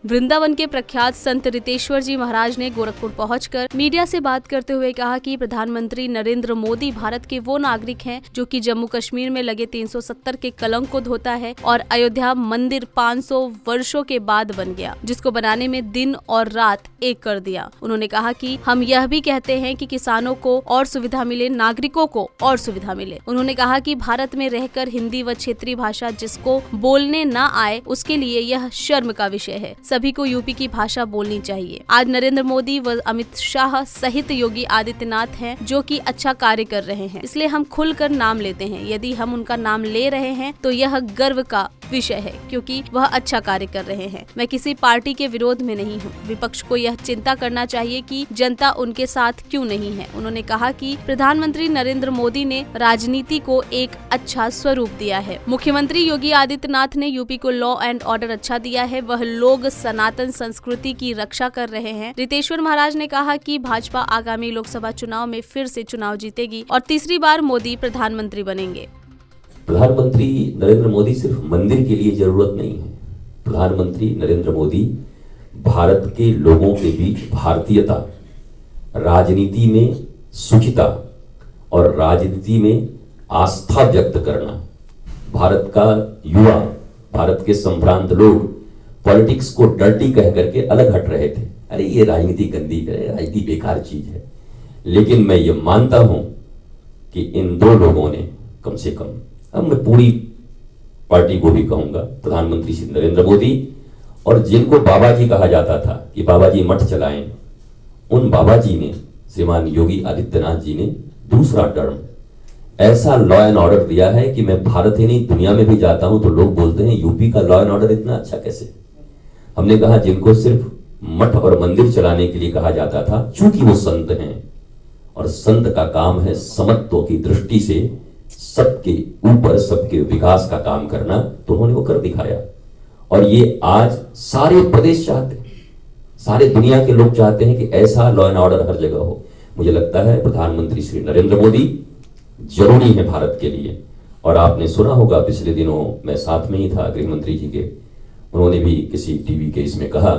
वृंदावन के प्रख्यात संत रितेश्वर जी महाराज ने गोरखपुर पहुंचकर मीडिया से बात करते हुए कहा कि प्रधानमंत्री नरेंद्र मोदी भारत के वो नागरिक हैं जो कि जम्मू कश्मीर में लगे 370 के कलंक को धोता है और अयोध्या मंदिर 500 वर्षों के बाद बन गया, जिसको बनाने में दिन और रात एक कर दिया। उन्होंने कहा कि हम यह भी कहते हैं कि किसानों को और सुविधा मिले, नागरिकों को और सुविधा मिले। उन्होंने कहा कि भारत में रहकर हिंदी व क्षेत्रीय भाषा जिसको बोलने न आए उसके लिए यह शर्म का विषय है। सभी को यूपी की भाषा बोलनी चाहिए। आज नरेंद्र मोदी व अमित शाह सहित योगी आदित्यनाथ हैं जो कि अच्छा कार्य कर रहे हैं, इसलिए हम खुलकर नाम लेते हैं। यदि हम उनका नाम ले रहे हैं तो यह गर्व का विषय है क्योंकि वह अच्छा कार्य कर रहे हैं। मैं किसी पार्टी के विरोध में नहीं हूँ। विपक्ष को यह चिंता करना चाहिए कि जनता उनके साथ क्यों नहीं है। उन्होंने कहा कि प्रधानमंत्री नरेंद्र मोदी ने राजनीति को एक अच्छा स्वरूप दिया है। मुख्यमंत्री योगी आदित्यनाथ ने यूपी को लॉ एंड ऑर्डर अच्छा दिया है। वह लोग सनातन संस्कृति की रक्षा कर रहे हैं। रितेश्वर महाराज ने कहा कि भाजपा आगामी लोकसभा चुनाव में फिर से चुनाव जीतेगी और तीसरी बार मोदी प्रधानमंत्री बनेंगे। प्रधानमंत्री नरेंद्र मोदी सिर्फ मंदिर के लिए जरूरत नहीं है। प्रधानमंत्री नरेंद्र मोदी भारत के लोगों के बीच भारतीयता, राजनीति में शुचिता और राजनीति में आस्था व्यक्त करना। भारत का युवा, भारत के संभ्रांत लोग पॉलिटिक्स को डर्टी कह करके अलग हट रहे थे। अरे ये राजनीति गंदी है, राजनीति बेकार चीज है। लेकिन मैं ये मानता हूं कि इन दो लोगों ने कम से कम, अब मैं पूरी पार्टी को भी कहूंगा, प्रधानमंत्री श्री नरेंद्र मोदी और जिनको बाबा जी कहा जाता था कि बाबा जी मठ चलाएं, उन बाबा जी ने, श्रीमान योगी आदित्यनाथ जी ने दूसरा टर्म ऐसा लॉ एंड ऑर्डर दिया है कि मैं भारत ही नहीं दुनिया में भी जाता हूं तो लोग बोलते हैं यूपी का लॉ एंड ऑर्डर इतना अच्छा कैसे। हमने कहा जिनको सिर्फ मठ और मंदिर चलाने के लिए कहा जाता था, चूंकि वो संत हैं और संत का काम है समत्व की दृष्टि से सबके ऊपर सबके विकास का काम करना, तो उन्होंने वो कर दिखाया। और ये आज सारे प्रदेश चाहते हैं, सारे दुनिया के लोग चाहते हैं कि ऐसा लॉ एंड ऑर्डर हर जगह हो। मुझे लगता है प्रधानमंत्री श्री नरेंद्र मोदी जरूरी है भारत के लिए। और आपने सुना होगा, पिछले दिनों मैं साथ में ही था गृह मंत्री जी के, उन्होंने भी किसी टीवी के इसमें कहा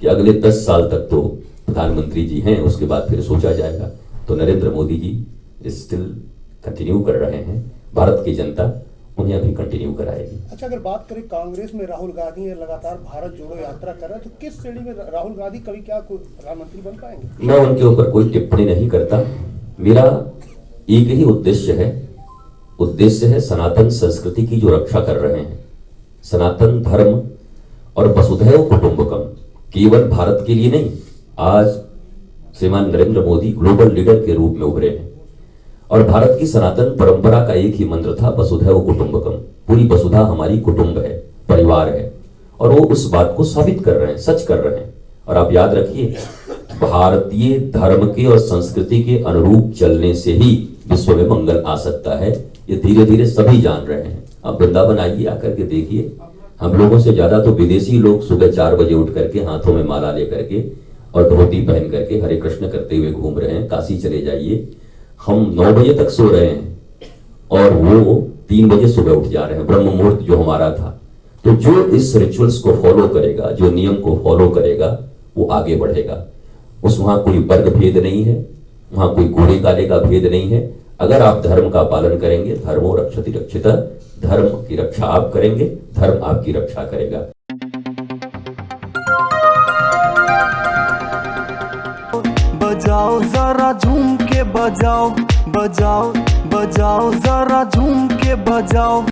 कि अगले 10 साल तक तो प्रधानमंत्री जी हैं, उसके बाद फिर सोचा जाएगा। तो नरेंद्र मोदी जी स्टिल कंटिन्यू कर रहे हैं। भारत की जनता उन्हें अभी कंटिन्यू कराएगी। अच्छा, अगर बात करें कांग्रेस में, राहुल गांधी लगातार भारत जोड़ो यात्रा कर रहे हैं, तो किस श्रेणी में राहुल गांधी कभी क्या प्रधानमंत्री बन पाएंगे? मैं उनके ऊपर कोई टिप्पणी नहीं करता। मेरा एक ही उद्देश्य है सनातन संस्कृति की जो रक्षा कर रहे हैं। सनातन धर्म और वसुधैव कुटुंबकम केवल भारत के लिए नहीं, आज श्रीमान नरेंद्र मोदी ग्लोबल लीडर के रूप में उभरे हैं और भारत की सनातन परंपरा का एक ही मंत्र था, वसुधैव कुटुंबकम। पूरी वसुधा हमारी कुटुंब है, परिवार है, और वो उस बात को साबित कर रहे हैं, सच कर रहे हैं। और आप याद रखिए, भारतीय धर्म के और संस्कृति के अनुरूप चलने से ही विश्व में मंगल आ सकता है। ये धीरे धीरे सभी जान रहे हैं। आप वृंदावन आइए, आकर के देखिए, हम लोगों से ज्यादा तो विदेशी लोग सुबह 4 बजे उठ करके हाथों में माला लेकर के और धोती पहन करके हरे कृष्ण करते हुए घूम रहे हैं। काशी चले जाइए, हम 9 बजे तक सो रहे हैं और वो 3 बजे सुबह उठ जा रहे हैं, ब्रह्म मुहूर्त जो हमारा था। तो जो इस रिचुअल्स को फॉलो करेगा, जो नियम को फॉलो करेगा, वो आगे बढ़ेगा। वहां कोई वर्ग भेद नहीं है, वहां कोई गोरे काले का भेद नहीं है। अगर आप धर्म का पालन करेंगे, धर्मो रक्षति रक्षिता, धर्म की रक्षा आप करेंगे, धर्म आपकी रक्षा करेगा। बजाओ जरा झूम के बजाओ, बजाओ बजाओ जरा झूम के बजाओ।